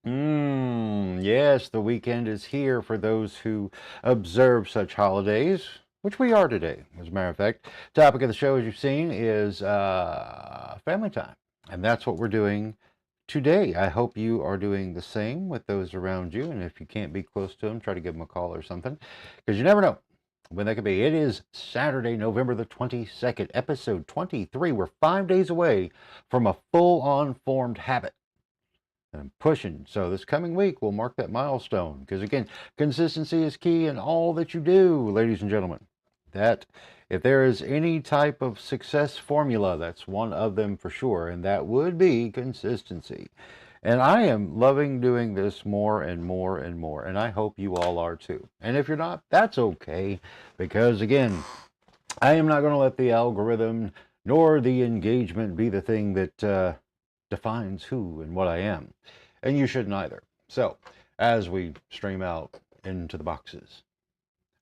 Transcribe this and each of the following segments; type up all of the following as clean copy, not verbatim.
Yes, the weekend is here for those who observe such holidays, which we are today, as a matter of fact. Topic of the show, as you've seen, is family time. And that's what we're doing today. I hope you are doing the same with those around you. And if you can't be close to them, try to give them a call or something, because you never know when that could be. It is Saturday, November the 22nd, episode 23. We're 5 days away from a full on formed habit. And I'm pushing. So this coming week we'll mark that milestone because again, consistency is key in all that you do, ladies and gentlemen. That if there is any type of success formula, that's one of them for sure, and that would be consistency. And I am loving doing this more and more and more, and I hope you all are too. And if you're not, that's okay, because again, I am not going to let the algorithm nor the engagement be the thing that defines who and what I am. And you shouldn't either. So, as we stream out into the boxes,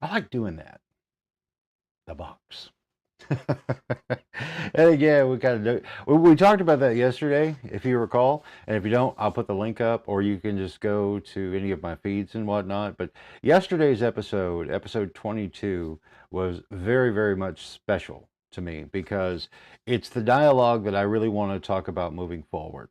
I like doing that. The box. And again, we kind of we talked about that yesterday, if you recall. And if you don't, I'll put the link up, or you can just go to any of my feeds and whatnot. But yesterday's episode, episode 22, was very, very much special to me because it's the dialogue that I really want to talk about moving forward.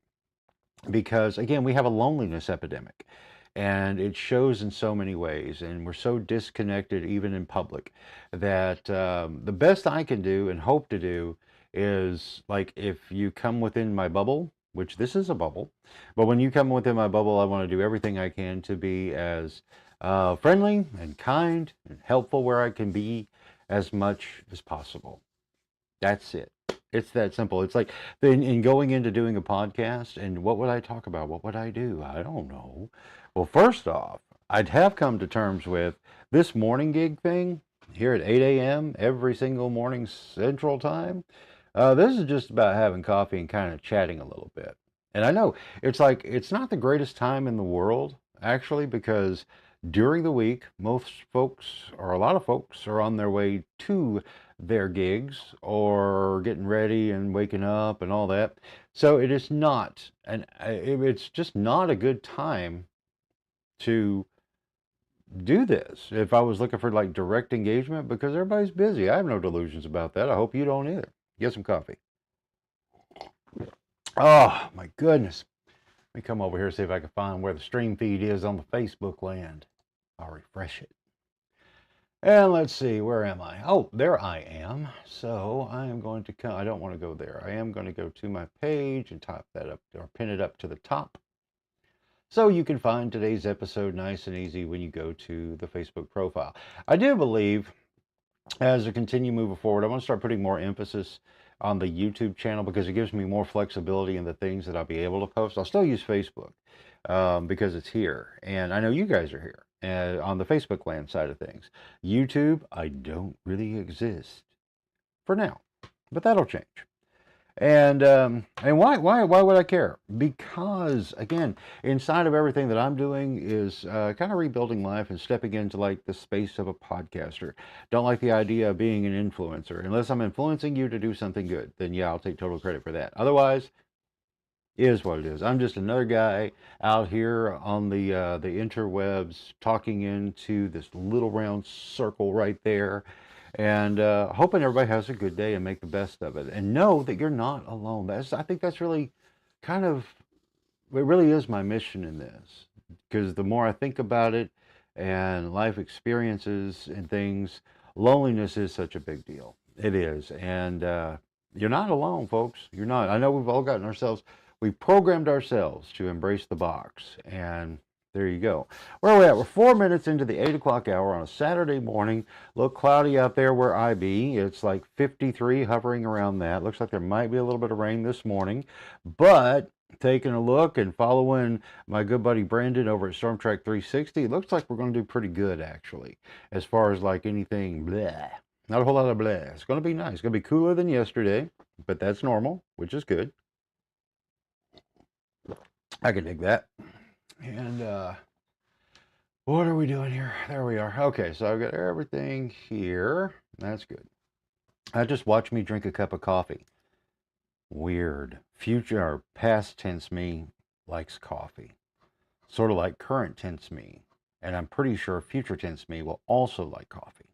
Because again, we have a loneliness epidemic and it shows in so many ways, and we're so disconnected even in public that the best I can do and hope to do is, like, if you come within my bubble, which this is a bubble, but when you come within my bubble, I want to do everything I can to be as friendly and kind and helpful where I can be as much as possible. That's it. It's that simple. It's like in going into doing a podcast, and what would I talk about? What would I do? I don't know. Well, first off, I'd have come to terms with this morning gig thing here at 8 a.m. every single morning Central Time. This is just about having coffee and kind of chatting a little bit. And I know it's like it's not the greatest time in the world, actually, because during the week, most folks, or a lot of folks, are on their way to their gigs or getting ready and waking up and all that. So it is not, and it's just not a good time to do this if I was looking for like direct engagement because everybody's busy. I have no delusions about that. I hope you don't either. Get some coffee. Oh, my goodness. Let me come over here and see if I can find where the stream feed is on the Facebook land. I'll refresh it. And let's see, where am I? Oh, there I am. So I am going to come, I don't want to go there. I am going to go to my page and type that up or pin it up to the top. So you can find today's episode nice and easy when you go to the Facebook profile. I do believe as I continue moving forward, I want to start putting more emphasis on the YouTube channel because it gives me more flexibility in the things that I'll be able to post. I'll still use Facebook because it's here, and I know you guys are here on the Facebook land side of things. YouTube, I don't really exist for now, but that'll change. And why would I care? Because again, inside of everything that I'm doing is kind of rebuilding life and stepping into like the space of a podcaster. Don't like the idea of being an influencer unless I'm influencing you to do something good. Then yeah, I'll take total credit for that. Otherwise, it is what it is. I'm just another guy out here on the interwebs talking into this little round circle right there and hoping everybody has a good day and make the best of it and know that you're not alone. I think that's really kind of, it really is my mission in this because the more I think about it and life experiences and things, loneliness is such a big deal. It is. And you're not alone, folks. You're not. I know we've all gotten ourselves, we programmed ourselves to embrace the box. And there you go. Where are we at? We're 4 minutes into the 8 o'clock hour on a Saturday morning. Look cloudy out there where I be. It's like 53, hovering around that. Looks like there might be a little bit of rain this morning. But taking a look and following my good buddy Brandon over at Storm Track 360, it looks like we're going to do pretty good, actually, as far as like anything bleh. Not a whole lot of bleh. It's going to be nice. It's going to be cooler than yesterday, but that's normal, which is good. I can dig that. And what are we doing here? There we are. Okay, so I've got everything here. That's good. Just watch me drink a cup of coffee. Weird. Future or past tense me likes coffee. sort of like current tense me. And I'm pretty sure future tense me will also like coffee.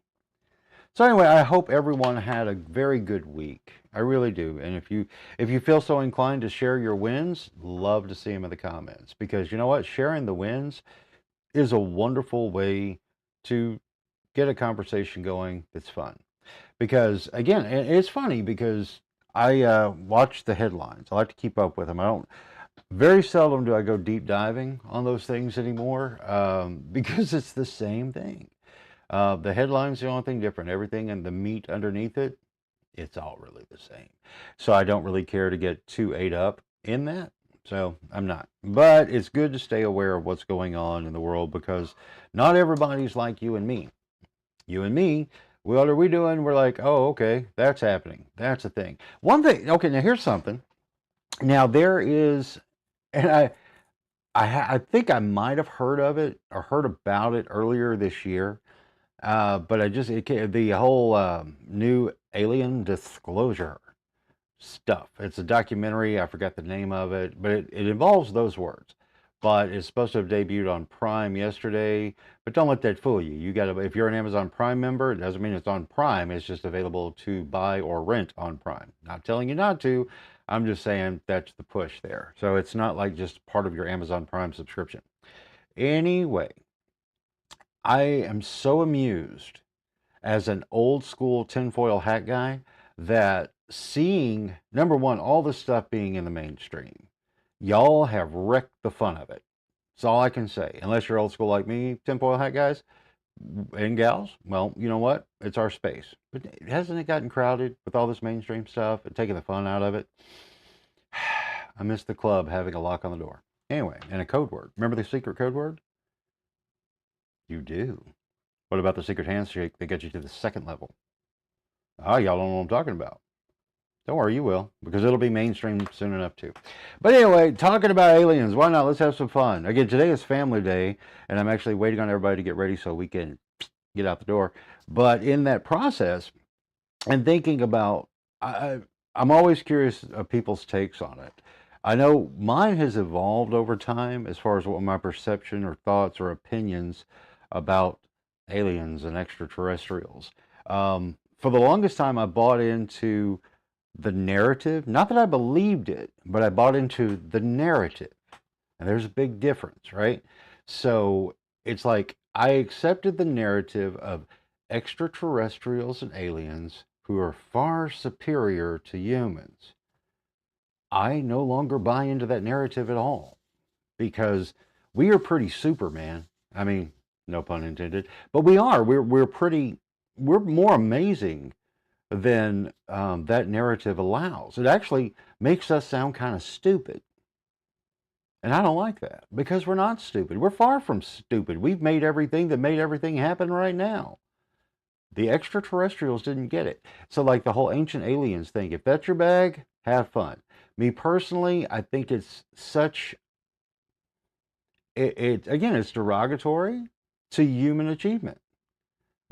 So anyway, I hope everyone had a very good week. I really do. And if you feel so inclined to share your wins, love to see them in the comments, because you know what? Sharing the wins is a wonderful way to get a conversation going that's fun. Because again, it's funny because I watch the headlines. I like to keep up with them. I don't very seldom do I go deep diving on those things anymore, because it's the same thing. The headline's the only thing different. Everything and the meat underneath it, it's all really the same. So I don't really care to get too ate up in that. So I'm not. But it's good to stay aware of what's going on in the world, because not everybody's like you and me. You and me, what are we doing? We're like, oh, okay, that's happening. That's a thing. One thing, okay, now here's something. Now there is, and I think I might have heard of it or heard about it earlier this year. But the whole new alien disclosure stuff. It's a documentary. I forgot the name of it, but it involves those words. But it's supposed to have debuted on Prime yesterday. But don't let that fool you. You got to, if you're an Amazon Prime member, it doesn't mean it's on Prime. It's just available to buy or rent on Prime. Not telling you not to. I'm just saying that's the push there. So it's not like just part of your Amazon Prime subscription. Anyway, I am so amused as an old school tinfoil hat guy that seeing, number one, all this stuff being in the mainstream, y'all have wrecked the fun of it. That's all I can say. Unless you're old school like me, tinfoil hat guys and gals, well, you know what? It's our space. But hasn't it gotten crowded with all this mainstream stuff and taking the fun out of it? I miss the club having a lock on the door. Anyway, and a code word. Remember the secret code word? You do. What about the secret handshake that gets you to the second level? Oh, y'all don't know what I'm talking about. Don't worry, you will, because it'll be mainstream soon enough too. But anyway, talking about aliens, why not? Let's have some fun. Again, today is family day, and I'm actually waiting on everybody to get ready so we can get out the door. But in that process, and thinking about, I'm always curious of people's takes on it. I know mine has evolved over time as far as what my perception or thoughts or opinions about aliens and extraterrestrials. For the longest time, I bought into the narrative. Not that I believed it, but I bought into the narrative. And there's a big difference, right? So it's like I accepted the narrative of extraterrestrials and aliens who are far superior to humans. I no longer buy into that narrative at all, because we are pretty Superman. I mean, no pun intended, but we are. We're more amazing than that narrative allows. It actually makes us sound kind of stupid. And I don't like that, because we're not stupid. We're far from stupid. We've made everything that made everything happen right now. The extraterrestrials didn't get it. So, like the whole ancient aliens thing, if that's your bag, have fun. Me personally, I think it's such, again, it's derogatory to human achievement.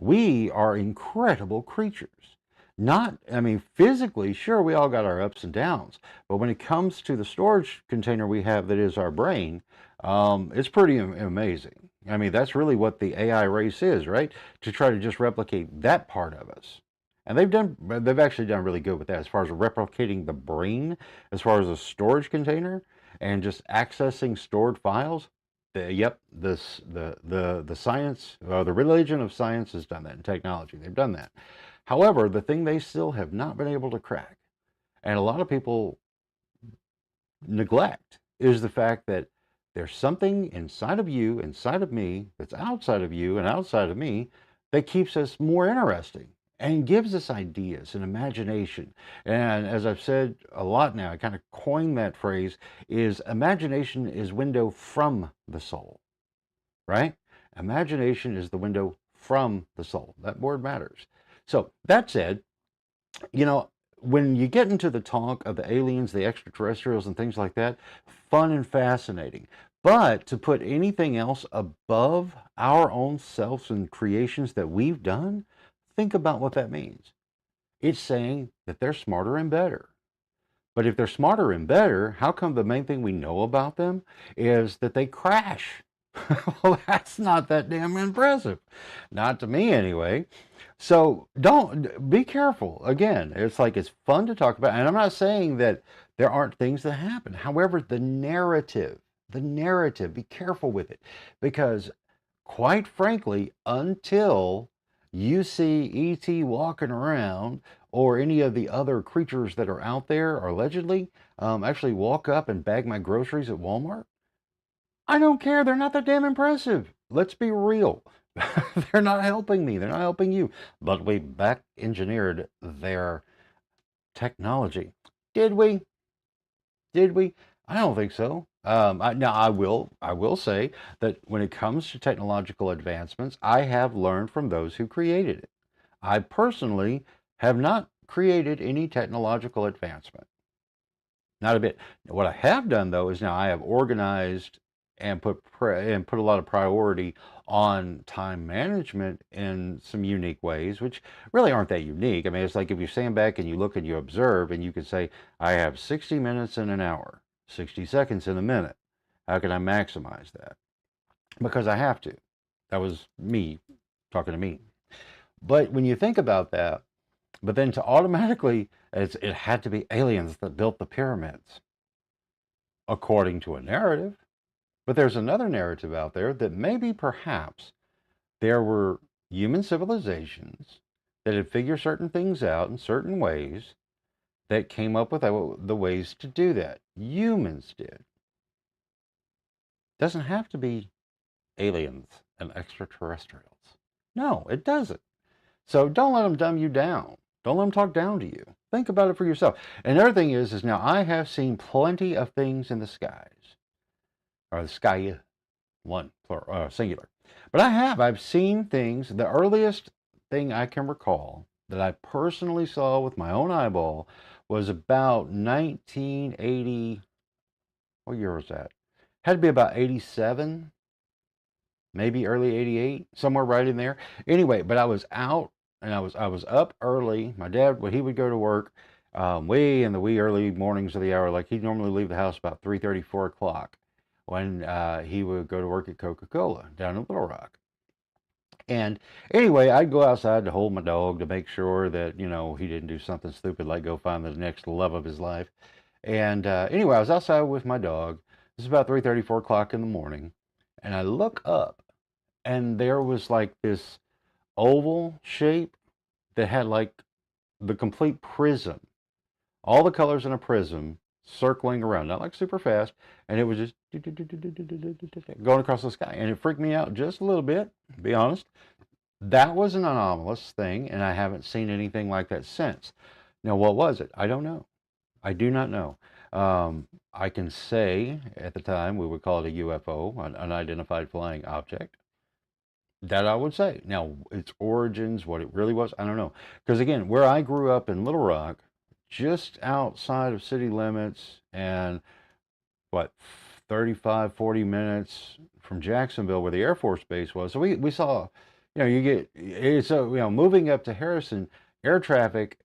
We are incredible creatures. Not, I mean, physically, sure, we all got our ups and downs, but when it comes to the storage container we have that is our brain, it's pretty amazing. I mean, that's really what the AI race is, right? To try to just replicate that part of us. And they've actually done really good with that as far as replicating the brain, as far as a storage container and just accessing stored files. Yep, the science, the religion of science has done that, and technology. They've done that. However, the thing they still have not been able to crack, and a lot of people neglect, is the fact that there's something inside of you, inside of me, that's outside of you and outside of me, that keeps us more interesting and gives us ideas and imagination. And as I've said a lot now, I kind of coined that phrase, is imagination is window from the soul, right? Imagination is the window from the soul. That word matters. So that said, you know, when you get into the talk of the aliens, the extraterrestrials, and things like that, fun and fascinating. But to put anything else above our own selves and creations that we've done, think about what that means. It's saying that they're smarter and better. But if they're smarter and better, how come the main thing we know about them is that they crash? Well, that's not that damn impressive. Not to me, anyway. So don't be careful. Again, it's like it's fun to talk about. And I'm not saying that there aren't things that happen. However, the narrative, be careful with it. Because quite frankly, until you see ET walking around or any of the other creatures that are out there or allegedly actually walk up and bag my groceries at Walmart, I don't care. They're not that damn impressive. Let's be real. They're not helping me. They're not helping you. But we back engineered their technology. Did we? Did we? I don't think so. Now I will say that when it comes to technological advancements, I have learned from those who created it. I personally have not created any technological advancement. Not a bit. What I have done though is now I have organized and put a lot of priority on time management in some unique ways, which really aren't that unique. I mean, it's like if you stand back and you look and you observe, and you can say, I have 60 minutes in an hour, 60 seconds in a minute. How can I maximize that? Because I have to. That was me talking to me. But when you think about that, but then to automatically, it had to be aliens that built the pyramids, according to a narrative. But there's another narrative out there that maybe perhaps there were human civilizations that had figured certain things out in certain ways that came up with the ways to do that. Humans did. Doesn't have to be aliens and extraterrestrials. No, it doesn't. So don't let them dumb you down. Don't let them talk down to you. Think about it for yourself. And the other thing is now I have seen plenty of things in the skies, or the sky, one plural, singular. But I've seen things. The earliest thing I can recall that I personally saw with my own eyeball was about 1980. What year was that? Had to be about 87, maybe early 88, somewhere right in there. Anyway, but I was out and I was up early. My dad, when he would go to work, way in the wee early mornings of the hour, like he'd normally leave the house about 3:30, 4 o'clock, when he would go to work at Coca-Cola down in Little Rock. And anyway, I'd go outside to hold my dog to make sure that, he didn't do something stupid like go find the next love of his life. And anyway, I was outside with my dog. This is about 3:30, 4 o'clock in the morning. And I look up, and there was like this oval shape that had like the complete prism, all the colors in a prism circling around, not like super fast, and it was just going across the sky, and it freaked me out just a little bit, to be honest. That was an anomalous thing, and I haven't seen anything like that since. Now, what was it? I don't know. I do not know. I can say at the time we would call it a UFO, an unidentified flying object. That I would say. Now, its origins, what it really was, I don't know. Because again, where I grew up in Little Rock, just outside of city limits, and what, 35, 40 minutes from Jacksonville, where the Air Force Base was. So we saw, moving up to Harrison, air traffic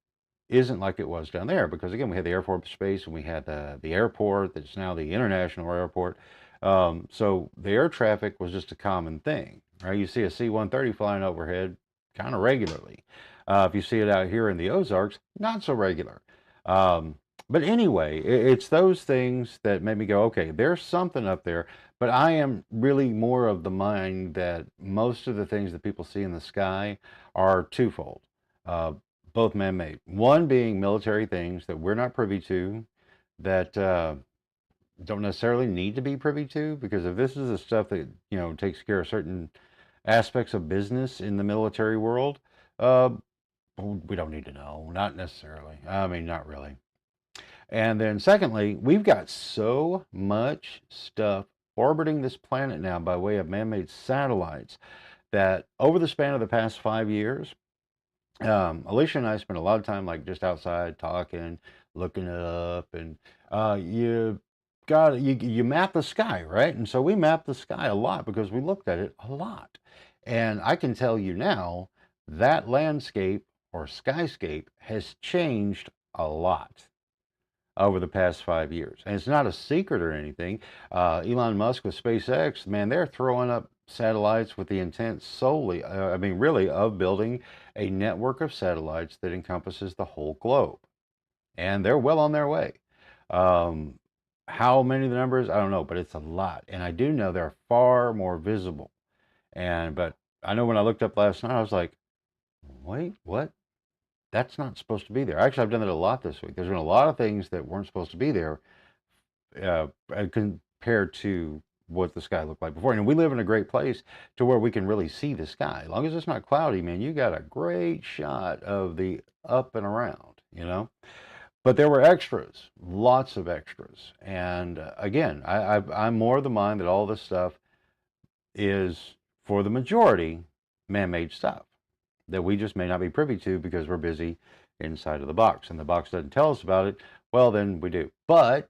isn't like it was down there, because again, we had the Air Force Base and we had the airport that's now the international airport. So the air traffic was just a common thing, right? You see a C-130 flying overhead kind of regularly. If you see it out here in the Ozarks, not so regular. Um, but anyway, it's those things that made me go, okay, there's something up there. But I am really more of the mind that most of the things that people see in the sky are twofold. Uh, both man-made. One being military things that we're not privy to, that don't necessarily need to be privy to, because if this is the stuff that takes care of certain aspects of business in the military world, uh, we don't need to know. Not necessarily. I mean, not really. And then secondly, we've got so much stuff orbiting this planet now by way of man-made satellites that over the span of the past 5 years, Alicia and I spent a lot of time like just outside talking, looking up, and you map the sky, right? And so we mapped the sky a lot because we looked at it a lot. And I can tell you now that landscape or skyscape has changed a lot. over the past 5 years. And it's not a secret or anything. Elon Musk with SpaceX, man, they're throwing up satellites with the intent solely, I mean, really, of building a network of satellites that encompasses the whole globe. And they're well on their way. Um, how many the numbers, I don't know, but it's a lot. And I do know they're far more visible. But I know when I looked up last night, I was like, wait, what? That's not supposed to be there. Actually, I've done that a lot this week. There's been a lot of things that weren't supposed to be there compared to what the sky looked like before. And we live in a great place to where we can really see the sky. As long as it's not cloudy, man, you got a great shot of the up and around, you know? But there were extras, lots of extras. And again, I'm more of the mind that all this stuff is, for the majority, man-made stuff that we just may not be privy to because we're busy inside of the box. And the box doesn't tell us about it, well, then we do. But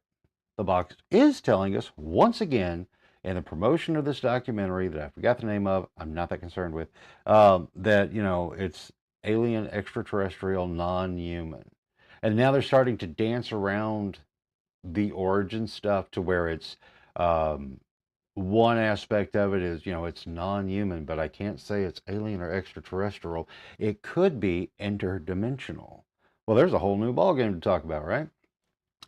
the box is telling us, once again, in the promotion of this documentary that I forgot the name of, I'm not that concerned with, that, you know, it's alien, extraterrestrial, non-human. And now they're starting to dance around the origin stuff to where it's one aspect of it is, you know, it's non-human, but I can't say it's alien or extraterrestrial. It could be interdimensional. Well, there's a whole new ballgame to talk about, right?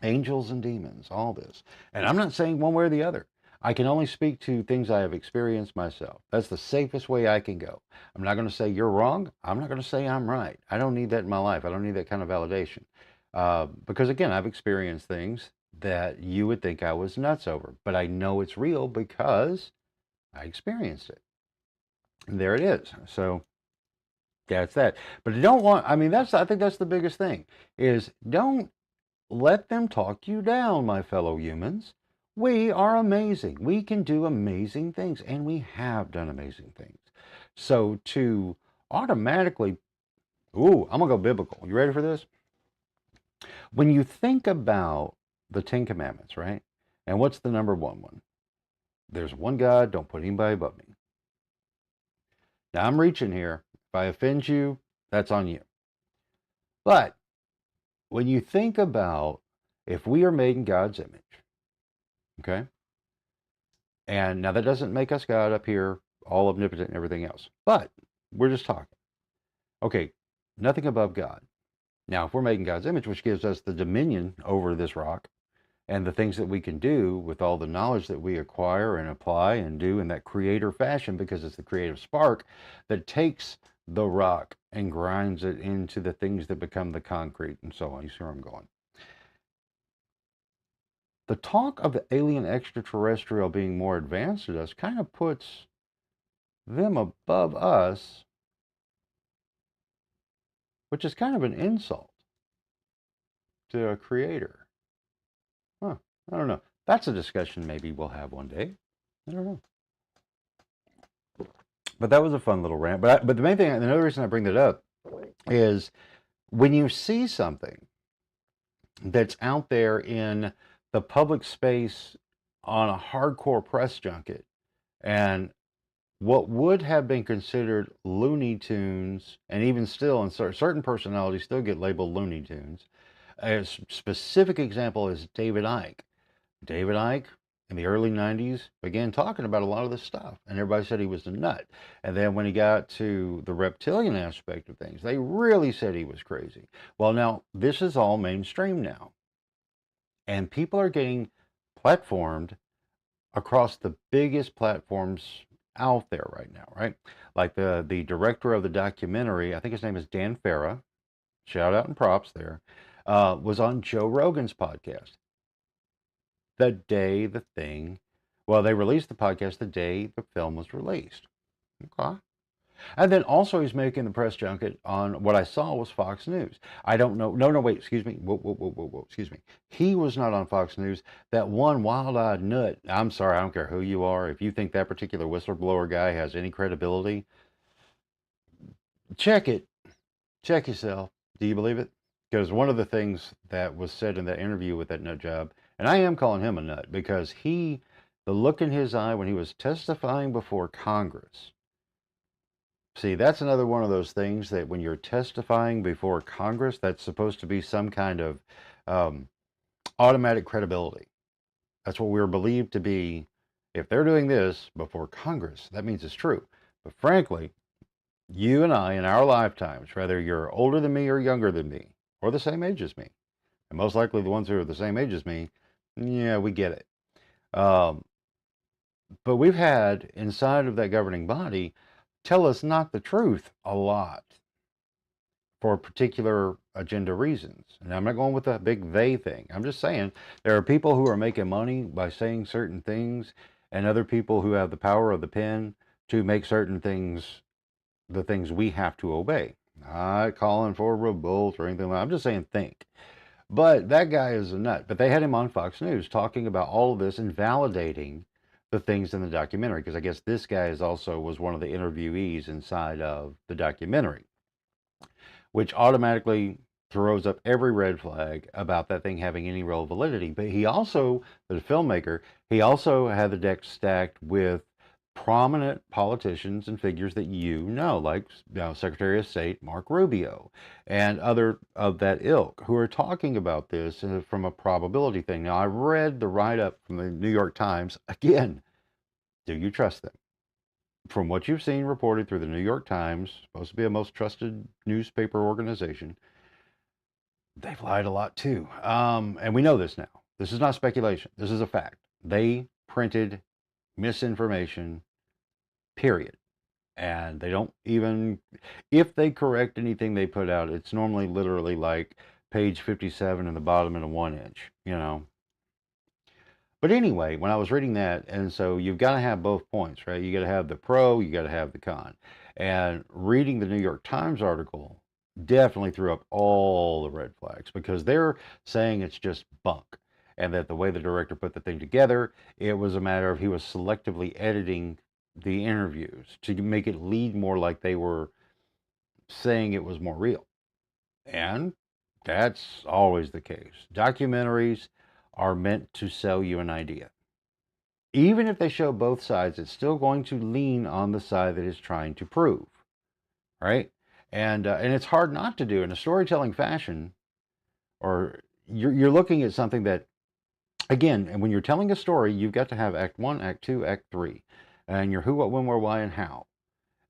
Angels and demons, all this. And I'm not saying one way or the other. I can only speak to things I have experienced myself. That's the safest way I can go. I'm not going to say you're wrong. I'm not going to say I'm right. I don't need that in my life. I don't need that kind of validation. Because again, I've experienced things that you would think I was nuts over, but I know it's real because I experienced it. And there it is. So that's that. But I don't want, I mean, I think that's the biggest thing is don't let them talk you down, my fellow humans. We are amazing. We can do amazing things, and we have done amazing things. So to automatically, ooh, I'm going to go biblical. You ready for this? When you think about the Ten Commandments, right? And what's the number one? There's one God, don't put anybody above me. Now I'm reaching here. If I offend you, that's on you. But when you think about if we are made in God's image, okay? And now that doesn't make us God up here, all omnipotent and everything else. But we're just talking. Okay, nothing above God. Now, if we're made in God's image, which gives us the dominion over this rock, and the things that we can do with all the knowledge that we acquire and apply and do in that creator fashion, because it's the creative spark that takes the rock and grinds it into the things that become the concrete and so on. You see where I'm going? The talk of the alien extraterrestrial being more advanced than us kind of puts them above us, which is kind of an insult to a creator. Huh, I don't know. That's a discussion maybe we'll have one day. I don't know. But that was a fun little rant. But the main thing, another reason I bring that up is when you see something that's out there in the public space on a hardcore press junket, and what would have been considered Looney Tunes, and even still, in certain personalities still get labeled Looney Tunes. A specific example is David Icke. David Icke in the early 90s began talking about a lot of this stuff, and everybody said he was a nut. And then when he got to the reptilian aspect of things, they really said he was crazy. Well, now, this is all mainstream now. And people are getting platformed across the biggest platforms out there right now, right? Like the director of the documentary, I think his name is Dan Farah, shout out and props there, was on Joe Rogan's podcast. The day the thing, well, they released the podcast the day the film was released. Okay. And then also he's making the press junket on what I saw was Fox News. I don't know. No, wait, excuse me. Whoa, excuse me. He was not on Fox News. That one wild-eyed nut, I'm sorry, I don't care who you are. If you think that particular whistleblower guy has any credibility, check it. Check yourself. Do you believe it? Because one of the things that was said in that interview with that nut job, and I am calling him a nut because the look in his eye when he was testifying before Congress. See, that's another one of those things that when you're testifying before Congress, that's supposed to be some kind of automatic credibility. That's what we're believed to be. If they're doing this before Congress, that means it's true. But frankly, you and I in our lifetimes, whether you're older than me or younger than me, or the same age as me, and most likely the ones who are the same age as me, yeah, we get it. Um, but we've had inside of that governing body tell us not the truth a lot for particular agenda reasons. And I'm not going with the big they thing. I'm just saying there are people who are making money by saying certain things, and other people who have the power of the pen to make certain things the things we have to obey. Not calling for revolt or anything like that. I'm just saying think. But that guy is a nut. But they had him on Fox News talking about all of this and validating the things in the documentary, because I guess this guy is also was one of the interviewees inside of the documentary, which automatically throws up every red flag about that thing having any real validity. But he also, the filmmaker, he also had the deck stacked with prominent politicians and figures that you know, like Secretary of State Mark Rubio and other of that ilk, who are talking about this from a probability thing. Now, I read the write-up from the New York Times. Again, do you trust them? From what you've seen reported through the New York Times, supposed to be a most trusted newspaper organization, they've lied a lot too. And we know this now. This is not speculation. This is a fact. They printed misinformation, period. And they don't even, if they correct anything they put out, it's normally literally like page 57 in the bottom in a 1 inch, you know. But anyway, when I was reading that, and so you've got to have both points, right? You got to have the pro, you got to have the con. And reading the New York Times article definitely threw up all the red flags, because they're saying it's just bunk. And that the way the director put the thing together, it was a matter of he was selectively editing the interviews to make it lead more like they were saying it was more real. And that's always the case. Documentaries are meant to sell you an idea. Even if they show both sides, it's still going to lean on the side that is trying to prove, right? And it's hard not to do in a storytelling fashion, or you're looking at something that, again, and when you're telling a story, you've got to have Act 1, Act 2, Act 3, and your who, what, when, where, why, and how.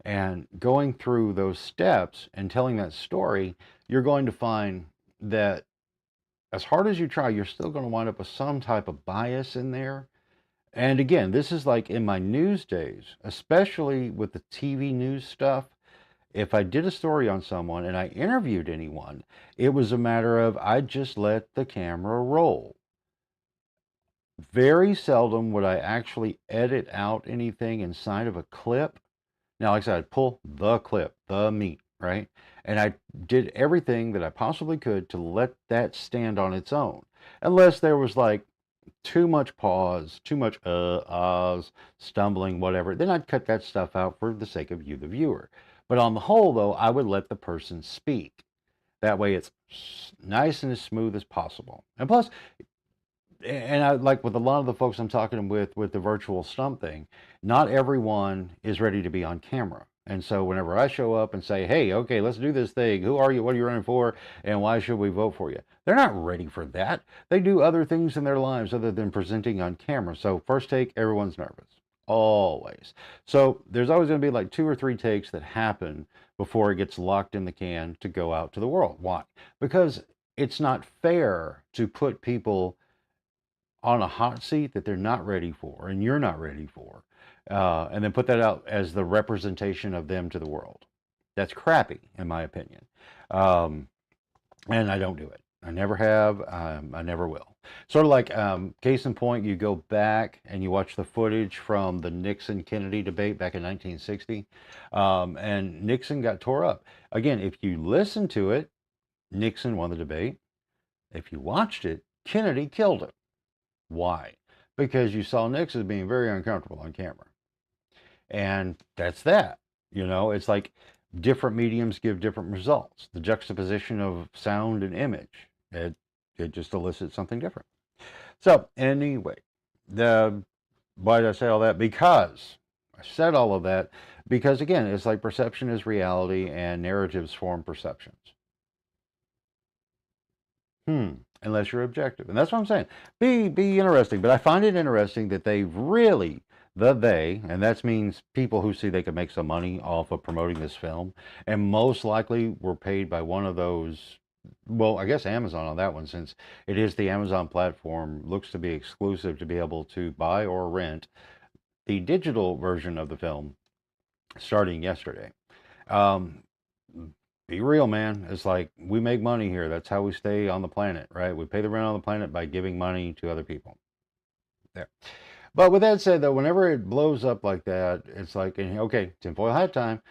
And going through those steps and telling that story, you're going to find that as hard as you try, you're still going to wind up with some type of bias in there. And again, this is like in my news days, especially with the TV news stuff. If I did a story on someone and I interviewed anyone, it was a matter of I just let the camera roll. Very seldom would I actually edit out anything inside of a clip. Now, like I said, I'd pull the clip, the meat, right? And I did everything that I possibly could to let that stand on its own. Unless there was like too much pause, too much ahs, stumbling, whatever. Then I'd cut that stuff out for the sake of you, the viewer. But on the whole, though, I would let the person speak. That way it's nice and as smooth as possible. And plus, and I like with a lot of the folks I'm talking with the virtual stump thing, not everyone is ready to be on camera. And so whenever I show up and say, hey, okay, let's do this thing. Who are you? What are you running for? And why should we vote for you? They're not ready for that. They do other things in their lives other than presenting on camera. So first take, everyone's nervous. Always. So there's always going to be like 2 or 3 takes that happen before it gets locked in the can to go out to the world. Why? Because it's not fair to put people on a hot seat that they're not ready for and you're not ready for, and then put that out as the representation of them to the world. That's crappy, in my opinion. And I don't do it. I never have. I never will. Sort of like, case in point, you go back and you watch the footage from the Nixon-Kennedy debate back in 1960, and Nixon got tore up. Again, if you listen to it, Nixon won the debate. If you watched it, Kennedy killed him. Why? Because you saw Nixon being very uncomfortable on camera. And that's that. You know, it's like different mediums give different results. The juxtaposition of sound and image, it just elicits something different. So anyway, why did I say all that? Because I said all of that because, again, it's like perception is reality and narratives form perceptions. unless you're objective. And that's what I'm saying. Be interesting. But I find it interesting that they really, and that means people who see they could make some money off of promoting this film, and most likely were paid by one of those. Well, I guess Amazon on that one, since it is the Amazon platform, looks to be exclusive to be able to buy or rent the digital version of the film starting yesterday. Um, be real, man. It's like we make money here. That's how we stay on the planet, right? We pay the rent on the planet by giving money to other people. There. But with that said, though, whenever it blows up like that, it's like, okay, tinfoil hat time.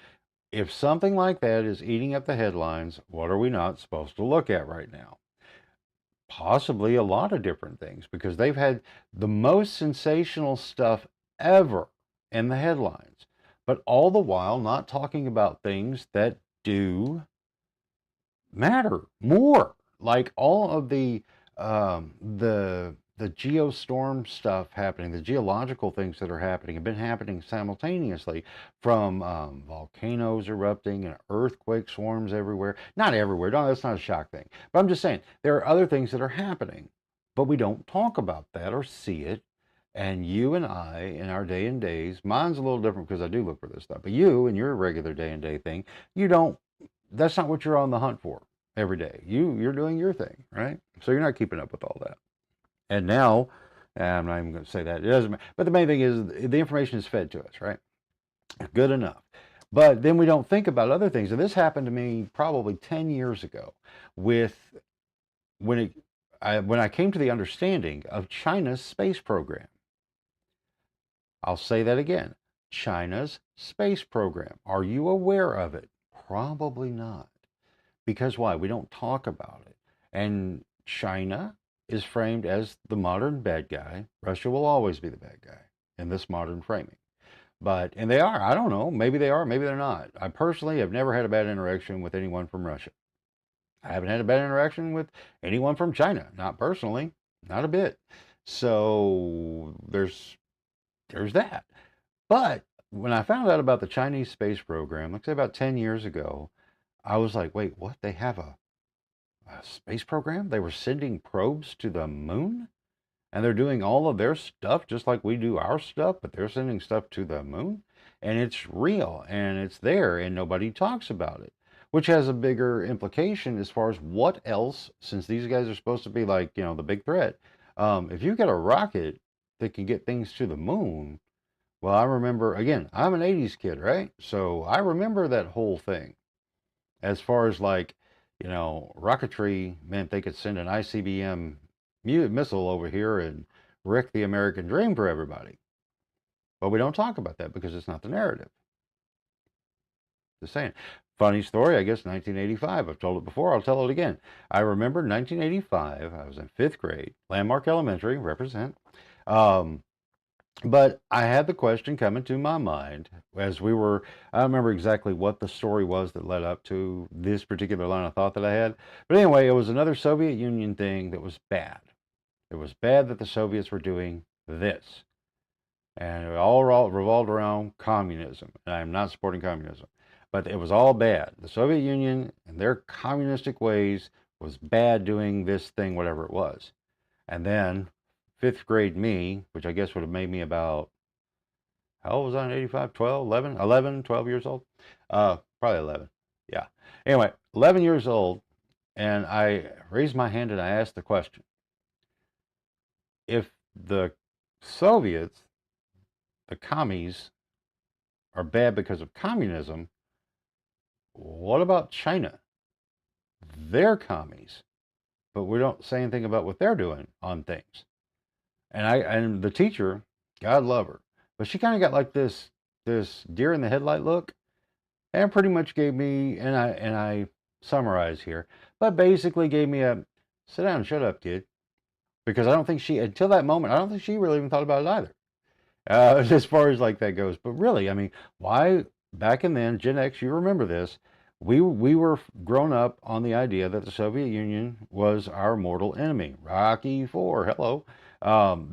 If something like that is eating up the headlines, what are we not supposed to look at right now? Possibly a lot of different things, because they've had the most sensational stuff ever in the headlines, but all the while not talking about things that do matter more, like all of the geostorm stuff happening, the geological things that are happening have been happening simultaneously, from volcanoes erupting and earthquake swarms everywhere. Not everywhere, no, that's not a shock thing, but I'm just saying there are other things that are happening, but we don't talk about that or see it. And you and I, in our day and days, mine's a little different because I do look for this stuff, but you in your regular day and day thing, you don't, that's not what you're on the hunt for every day. You're doing your thing, right? So you're not keeping up with all that. And now, I'm not even going to say that, it doesn't matter. But the main thing is the information is fed to us, right? Good enough. But then we don't think about other things. And this happened to me probably 10 years ago with when I came to the understanding of China's space program. I'll say that again. China's space program. Are you aware of it? Probably not. Because why? We don't talk about it. And China is framed as the modern bad guy. Russia will always be the bad guy in this modern framing. But, and they are, I don't know, maybe they are, maybe they're not. I personally have never had a bad interaction with anyone from Russia. I haven't had a bad interaction with anyone from China, not personally, not a bit. So there's that. But when I found out about the Chinese space program, let's say about 10 years ago, I was like, wait, what? They have a space program? They were sending probes to the moon? And they're doing all of their stuff just like we do our stuff, but they're sending stuff to the moon? And it's real, and it's there, and nobody talks about it. Which has a bigger implication as far as what else, since these guys are supposed to be like, the big threat. If you get a rocket that can get things to the moon, well, I remember, again, I'm an 80s kid, right? So I remember that whole thing. As far as like, rocketry meant they could send an ICBM missile over here and wreck the American dream for everybody. But we don't talk about that because it's not the narrative. Just saying. Funny story, I guess 1985. I've told it before, I'll tell it again. I remember 1985, I was in 5th grade, Landmark Elementary, represent. But I had the question come into my mind as we were, I don't remember exactly what the story was that led up to this particular line of thought that I had. But anyway, it was another Soviet Union thing that was bad. It was bad that the Soviets were doing this. And it all revolved around communism. And I'm not supporting communism. But it was all bad. The Soviet Union and their communistic ways was bad doing this thing, whatever it was. And then 5th grade me, which I guess would have made me about, how old was I in 85? 12, 11, 12 years old? Probably 11. Yeah. Anyway, 11 years old, and I raised my hand and I asked the question. If the Soviets, the commies, are bad because of communism, what about China? They're commies, but we don't say anything about what they're doing on things. And the teacher, God love her, but she kind of got like this deer in the headlight look, and pretty much gave me, and I summarize here, but basically gave me a sit down and shut up, kid, because I don't think she, until that moment, I don't think she really even thought about it either, as far as like that goes. But really, I mean, why back in then, Gen X, you remember this, we were grown up on the idea that the Soviet Union was our mortal enemy. Rocky IV, hello.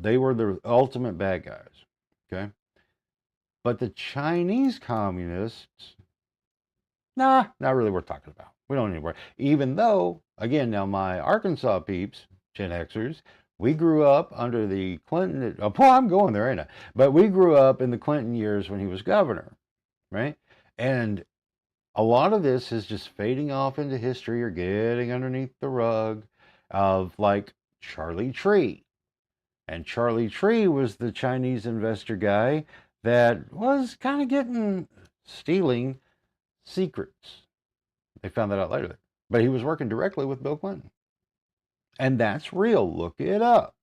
They were the ultimate bad guys, okay? But the Chinese communists, nah, not really worth talking about. We don't need to worry. Even though, again, now my Arkansas peeps, Gen Xers, we grew up under the Clinton. Oh, boy, I'm going there, ain't I? But we grew up in the Clinton years when he was governor, right? And a lot of this is just fading off into history or getting underneath the rug of like Charlie Tree. And Charlie Tree was the Chinese investor guy that was kind of stealing secrets. They found that out later. But he was working directly with Bill Clinton. And that's real. Look it up.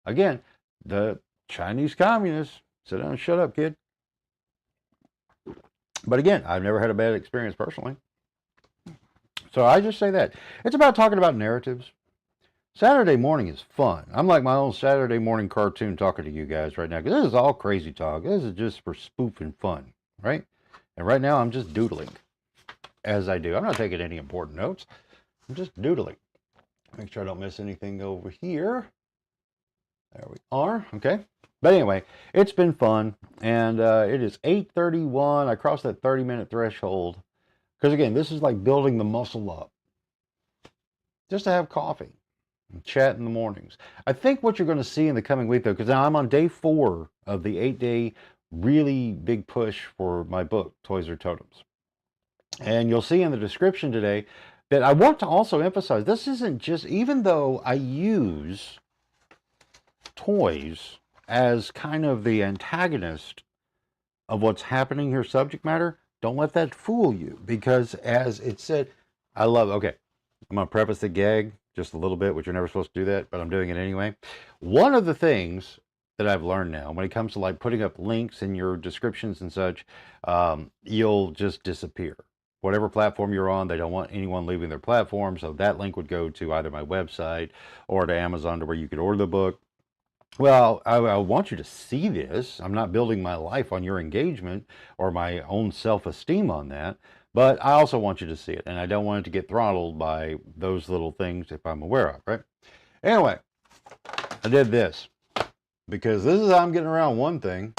Again, the Chinese communists. Sit down and shut up, kid. But again, I've never had a bad experience personally. So I just say that. It's about talking about narratives. Saturday morning is fun. I'm like my own Saturday morning cartoon talking to you guys right now, because this is all crazy talk. This is just for spoof and fun, right? And right now I'm just doodling as I do. I'm not taking any important notes. I'm just doodling. Make sure I don't miss anything over here. There we are. Okay. But anyway, it's been fun, and it is 8:31. I crossed that 30-minute threshold because, again, this is like building the muscle up just to have coffee and chat in the mornings. I think what you're going to see in the coming week, though, because now I'm on day 4 of the 8-day really big push for my book, Toys Are Totems. And you'll see in the description today that I want to also emphasize this isn't just, even though I use toys as kind of the antagonist of what's happening here, subject matter, don't let that fool you, because as it said, I love, okay, I'm going to preface the gag just a little bit, which you're never supposed to do that, but I'm doing it anyway. One of the things that I've learned now when it comes to like putting up links in your descriptions and such, you'll just disappear. Whatever platform you're on, they don't want anyone leaving their platform, so that link would go to either my website or to Amazon, to where you could order the book. Well, I want you to see this. I'm not building my life on your engagement or my own self-esteem on that, but I also want you to see it, and I don't want it to get throttled by those little things if I'm aware of, right? Anyway, I did this because this is how I'm getting around one thing.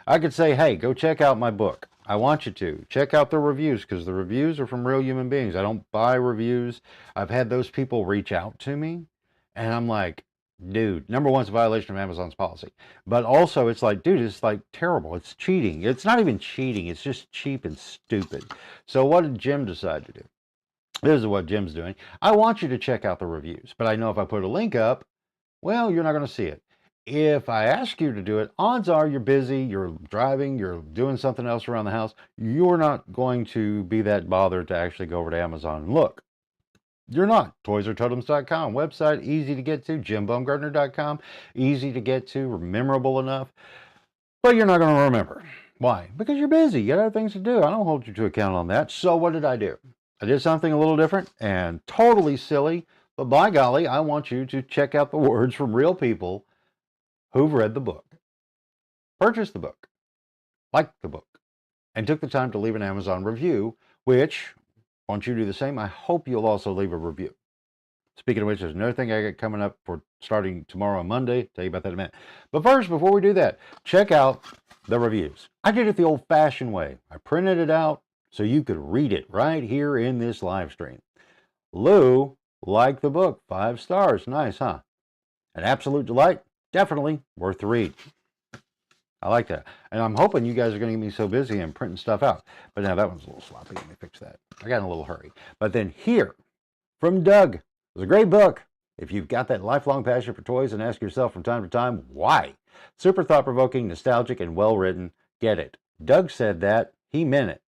I could say, hey, go check out my book. I want you to check out the reviews, because the reviews are from real human beings. I don't buy reviews. I've had those people reach out to me, and I'm like, dude, number one, it's a violation of Amazon's policy. But also, it's like, dude, it's like terrible. It's cheating. It's not even cheating. It's just cheap and stupid. So what did Jim decide to do? This is what Jim's doing. I want you to check out the reviews, but I know if I put a link up, well, you're not going to see it. If I ask you to do it, odds are you're busy, you're driving, you're doing something else around the house. You're not going to be that bothered to actually go over to Amazon and look. You're not. ToysAreTotems.com website, easy to get to. JimBumgardner.com, easy to get to, memorable enough. But you're not going to remember. Why? Because you're busy. You got other things to do. I don't hold you to account on that. So what did I do? I did something a little different and totally silly. But by golly, I want you to check out the words from real people who've read the book, purchased the book, liked the book, and took the time to leave an Amazon review, which, once you do the same, I hope you'll also leave a review. Speaking of which, there's another thing I got coming up for starting tomorrow on Monday. Tell you about that in a minute. But first, before we do that, check out the reviews. I did it the old-fashioned way. I printed it out so you could read it right here in this live stream. Lou liked the book, 5 stars. Nice, huh? An absolute delight. Definitely worth the read. I like that. And I'm hoping you guys are going to get me so busy and printing stuff out. But now that one's a little sloppy. Let me fix that. I got in a little hurry. But then here, from Doug. It was a great book. If you've got that lifelong passion for toys and ask yourself from time to time, why? Super thought-provoking, nostalgic, and well-written. Get it. Doug said that. He meant it.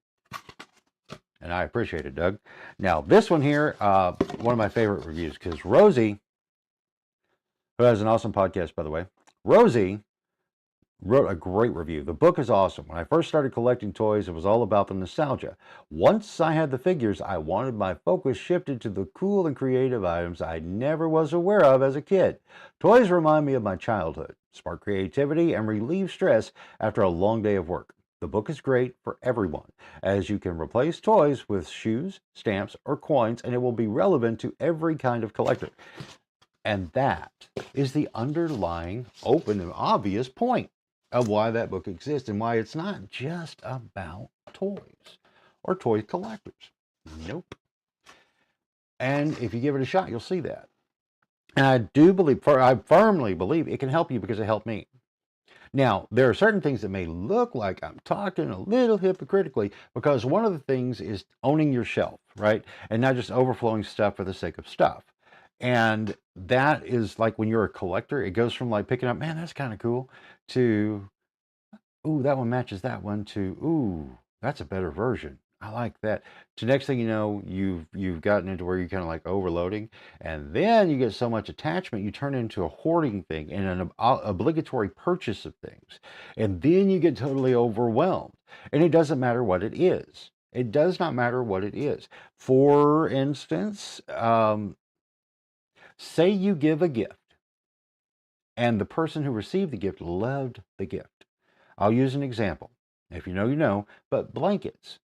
And I appreciate it, Doug. Now, this one here, one of my favorite reviews, because Rosie, who has an awesome podcast, by the way, Rosie wrote a great review. The book is awesome. When I first started collecting toys, it was all about the nostalgia. Once I had the figures, I wanted my focus shifted to the cool and creative items I never was aware of as a kid. Toys remind me of my childhood, spark creativity, and relieve stress after a long day of work. The book is great for everyone, as you can replace toys with shoes, stamps, or coins, and it will be relevant to every kind of collector. And that is the underlying, open, and obvious point of why that book exists and why it's not just about toys or toy collectors. Nope. And if you give it a shot, you'll see that. And I do believe, I firmly believe it can help you because it helped me. Now, there are certain things that may look like I'm talking a little hypocritically because one of the things is owning your shelf, right? And not just overflowing stuff for the sake of stuff. And that is like when you're a collector, it goes from like picking up, man, that's kind of cool, to ooh, that one matches that one, to ooh, that's a better version. I like that. To next thing you know, you've gotten into where you're kind of like overloading, and then you get so much attachment, you turn into a hoarding thing and an obligatory purchase of things, and then you get totally overwhelmed. And it doesn't matter what it is. It does not matter what it is. For instance, say you give a gift, and the person who received the gift loved the gift. I'll use an example. If you know, you know, but blankets.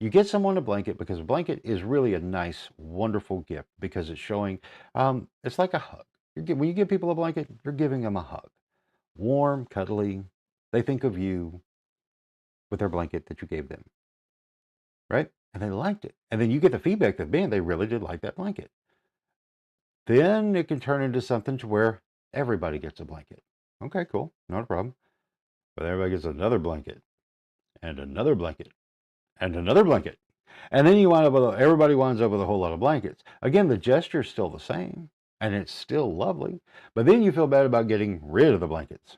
You get someone a blanket because a blanket is really a nice, wonderful gift because it's showing, it's like a hug. When you give people a blanket, you're giving them a hug. Warm, cuddly. They think of you with their blanket that you gave them, right? And they liked it. And then you get the feedback that, man, they really did like that blanket. Then it can turn into something to where everybody gets a blanket. Okay, cool. Not a problem. But everybody gets another blanket and another blanket and another blanket. And then you wind up with, everybody winds up with a whole lot of blankets. Again, the gesture is still the same and it's still lovely. But then you feel bad about getting rid of the blankets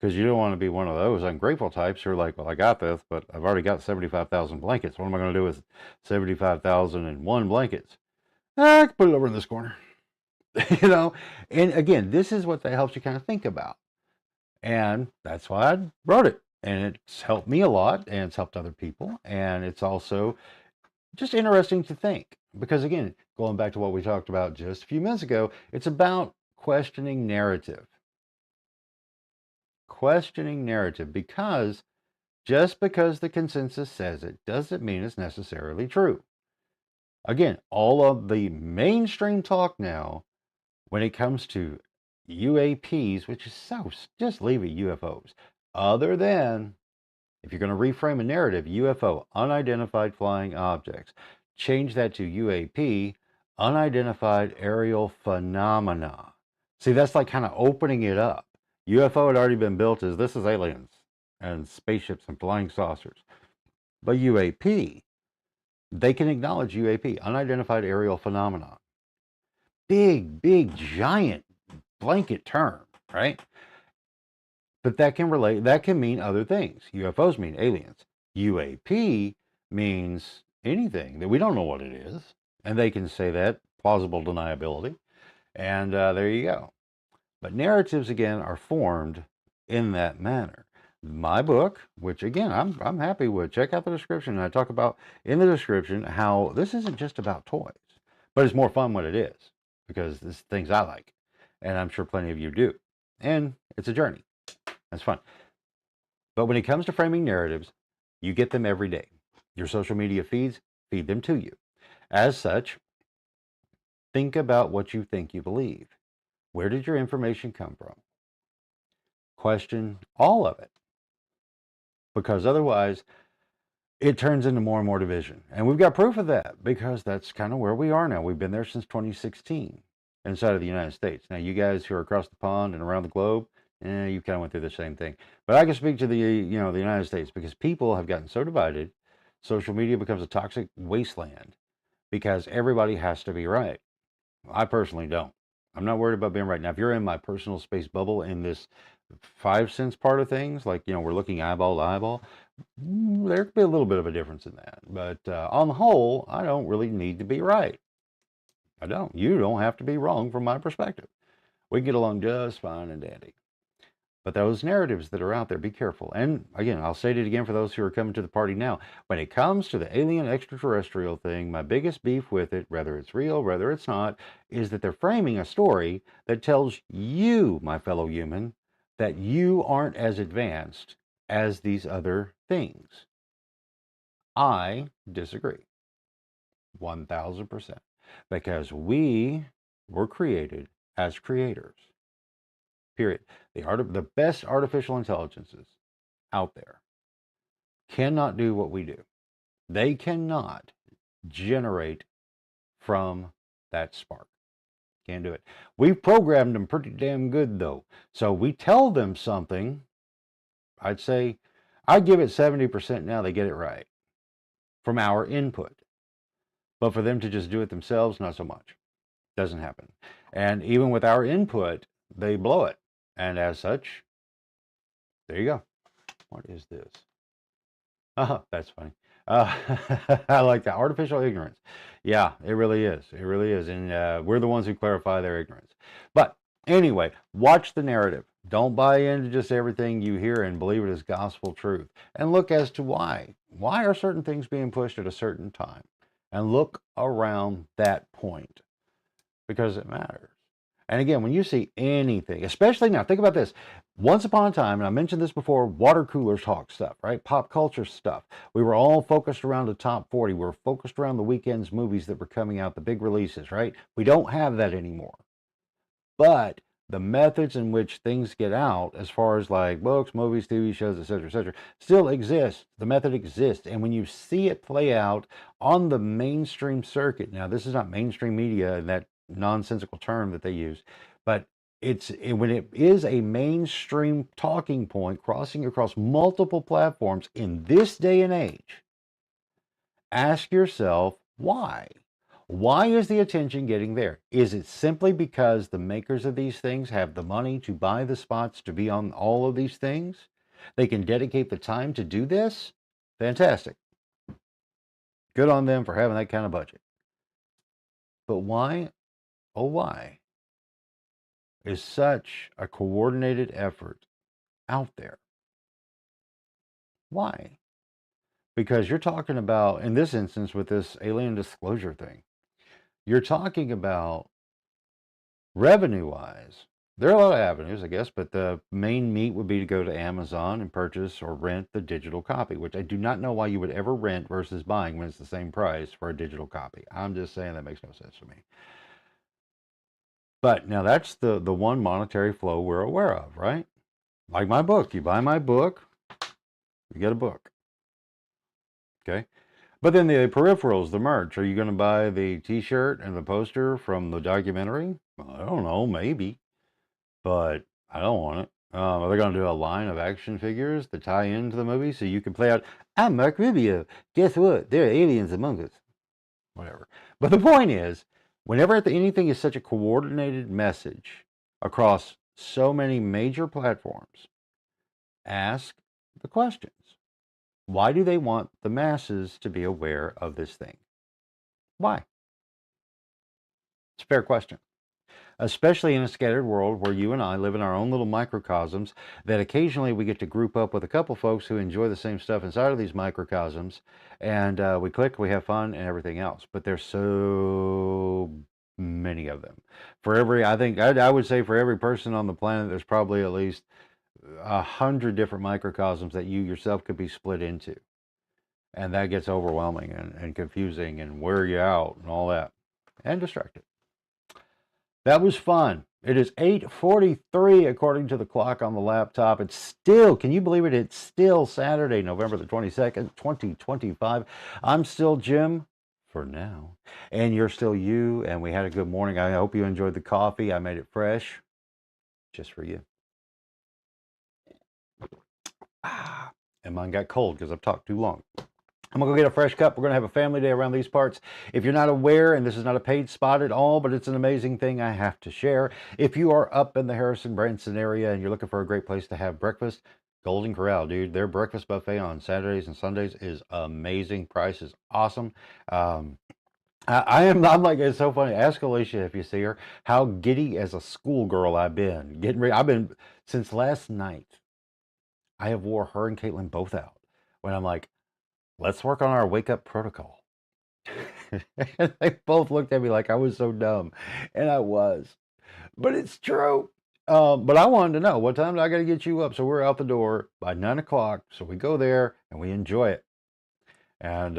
because you don't want to be one of those ungrateful types who are like, well, I got this, but I've already got 75,000 blankets. What am I going to do with 75,001 blankets? I can put it over in this corner. You know, and again, this is what that helps you kind of think about. And that's why I wrote it. And it's helped me a lot and it's helped other people. And it's also just interesting to think because, again, going back to what we talked about just a few minutes ago, it's about questioning narrative. Questioning narrative because just because the consensus says it doesn't mean it's necessarily true. Again, all of the mainstream talk now when it comes to UAPs, which is so, just leave it UFOs, other than if you're going to reframe a narrative, UFO, unidentified flying objects, change that to UAP, unidentified aerial phenomena. See, that's like kind of opening it up. UFO had already been built as this is aliens and spaceships and flying saucers. But UAP, they can acknowledge UAP, unidentified aerial phenomena. Big, giant blanket term, right? But that can mean other things. UFOs mean aliens. UAP means anything that we don't know what it is. And they can say that, plausible deniability. And there you go. But narratives, again, are formed in that manner. My book, which again, I'm happy with, check out the description. And I talk about in the description how this isn't just about toys, but it's more fun when it is because it's things I like. And I'm sure plenty of you do. And it's a journey. That's fun. But when it comes to framing narratives, you get them every day. Your social media feeds feed them to you. As such, think about what you think you believe. Where did your information come from? Question all of it. Because otherwise, it turns into more and more division. And we've got proof of that because that's kind of where we are now. We've been there since 2016 inside of the United States. Now, you guys who are across the pond and around the globe, you kind of went through the same thing. But I can speak to the United States because people have gotten so divided. Social media becomes a toxic wasteland because everybody has to be right. I personally don't. I'm not worried about being right. Now, if you're in my personal space bubble in this 5 sense part of things, like, we're looking eyeball to eyeball, there could be a little bit of a difference in that. But on the whole, I don't really need to be right. I don't. You don't have to be wrong from my perspective. We get along just fine and dandy. But those narratives that are out there, be careful. And again, I'll say it again for those who are coming to the party now. When it comes to the alien extraterrestrial thing, my biggest beef with it, whether it's real, whether it's not, is that they're framing a story that tells you, my fellow human, that you aren't as advanced as these other things. I disagree. 1000%. Because we were created as creators. Period. The best artificial intelligences out there cannot do what we do. They cannot generate from that spark. Can't do it. We've programmed them pretty damn good, though. So we tell them something. I'd say, I'd give it 70% now they get it right from our input. But for them to just do it themselves, not so much. Doesn't happen. And even with our input, they blow it. And as such, there you go. What is this? Oh, that's funny. I like that. Artificial ignorance. Yeah, it really is. It really is. And we're the ones who clarify their ignorance. But anyway, watch the narrative. Don't buy into just everything you hear and believe it is gospel truth. And look as to why. Why are certain things being pushed at a certain time? And look around that point because it matters. And again, when you see anything, especially now, think about this. Once upon a time, and I mentioned this before, water cooler talk stuff, right? Pop culture stuff. We were all focused around the top 40. We were focused around the weekend's movies that were coming out, the big releases, right? We don't have that anymore. But the methods in which things get out, as far as like books, movies, TV shows, etc., still exist. The method exists. And when you see it play out on the mainstream circuit, now this is not mainstream media in that nonsensical term that they use, but when it is a mainstream talking point crossing across multiple platforms in this day and age, ask yourself why. Why is the attention getting there? Is it simply because the makers of these things have the money to buy the spots to be on all of these things? They can dedicate the time to do this? Fantastic. Good on them for having that kind of budget. But why, oh why, is such a coordinated effort out there? Why? Because you're talking about, in this instance with this alien disclosure thing, you're talking about revenue-wise. There are a lot of avenues, I guess, but the main meat would be to go to Amazon and purchase or rent the digital copy, which I do not know why you would ever rent versus buying when it's the same price for a digital copy. I'm just saying that makes no sense to me. But now that's the one monetary flow we're aware of, right? Like my book. You buy my book, you get a book. Okay? But then the peripherals, the merch, are you going to buy the t-shirt and the poster from the documentary? Well, I don't know, maybe. But I don't want it. Are they going to do a line of action figures that tie into the movie so you can play out, I'm Mark Rubio. Guess what? There are aliens among us. Whatever. But the point is, whenever anything is such a coordinated message across so many major platforms, ask the questions. Why do they want the masses to be aware of this thing? Why? It's a fair question. Especially in a scattered world where you and I live in our own little microcosms, that occasionally we get to group up with a couple folks who enjoy the same stuff inside of these microcosms, and we click, we have fun, and everything else. But there's so many of them. For every, I would say for every person on the planet, there's probably at least 100 different microcosms that you yourself could be split into. And that gets overwhelming and confusing and wear you out and all that. And distracted. That was fun. It is 8:43 according to the clock on the laptop. It's still, can you believe it? It's still Saturday, November the 22nd, 2025. I'm still Jim for now. And you're still you. And we had a good morning. I hope you enjoyed the coffee. I made it fresh just for you. And mine got cold because I've talked too long. I'm going to go get a fresh cup. We're going to have a family day around these parts. If you're not aware, and this is not a paid spot at all, but it's an amazing thing I have to share. If you are up in the Harrison Branson area and you're looking for a great place to have breakfast, Golden Corral, dude. Their breakfast buffet on Saturdays and Sundays is amazing. Price is awesome. I'm like, it's so funny. Ask Alicia if you see her, how giddy as a schoolgirl I've been. Getting ready. I've been, since last night, I have wore her and Caitlin both out. When I'm like, let's work on our wake up protocol. And they both looked at me like I was so dumb. And I was. But it's true. But I wanted to know, what time do I got to get you up? So we're out the door by 9 o'clock. So we go there and we enjoy it. And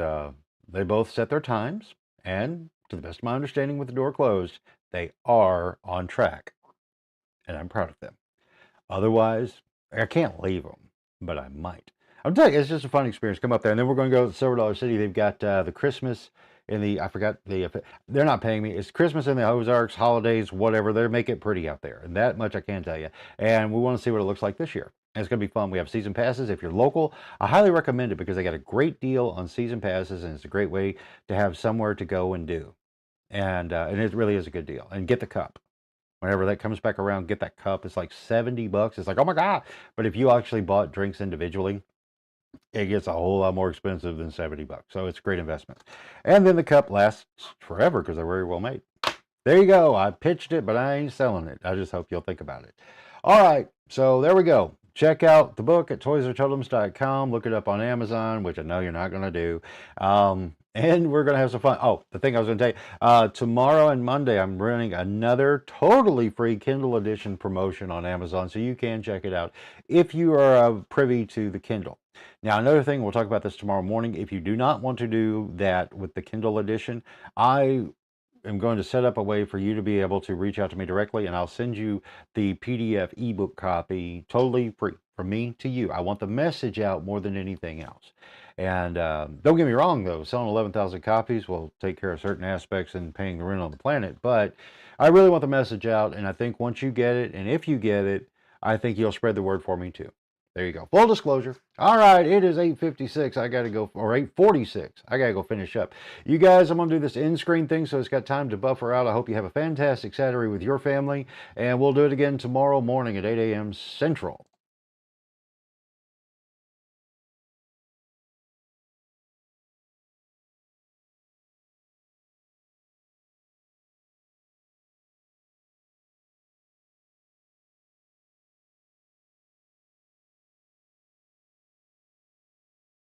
they both set their times. And to the best of my understanding with the door closed, they are on track. And I'm proud of them. Otherwise, I can't leave them. But I might. I'm telling you, it's just a fun experience. Come up there. And then we're going to go to Silver Dollar City. They've got the Christmas in the, I forgot the, they're not paying me. It's Christmas in the Ozarks, holidays, whatever. They make it pretty out there. And that much I can tell you. And we want to see what it looks like this year. And it's going to be fun. We have season passes. If you're local, I highly recommend it because they got a great deal on season passes, and it's a great way to have somewhere to go and do. And it really is a good deal. And get the cup. Whenever that comes back around, get that cup. It's like $70. It's like, oh my God. But if you actually bought drinks individually, it gets a whole lot more expensive than $70. So it's a great investment. And then the cup lasts forever because they're very well made. There you go. I pitched it, but I ain't selling it. I just hope you'll think about it. All right. So there we go. Check out the book at toysaretotems.com. Look it up on Amazon, which I know you're not going to do. And we're going to have some fun. Oh, the thing I was going to tell you, tomorrow and Monday, I'm running another totally free Kindle edition promotion on Amazon, so you can check it out if you are privy to the Kindle. Now, another thing, we'll talk about this tomorrow morning. If you do not want to do that with the Kindle edition, I am going to set up a way for you to be able to reach out to me directly, and I'll send you the PDF ebook copy totally free from me to you. I want the message out more than anything else. And don't get me wrong, though, selling 11,000 copies will take care of certain aspects and paying the rent on the planet. But I really want the message out, and I think once you get it, and if you get it, I think you'll spread the word for me too. There you go. Full disclosure. All right, it is 8:56. I got to go, or 8:46. I got to go finish up. You guys, I'm going to do this in-screen thing, so it's got time to buffer out. I hope you have a fantastic Saturday with your family, and we'll do it again tomorrow morning at 8 a.m. Central.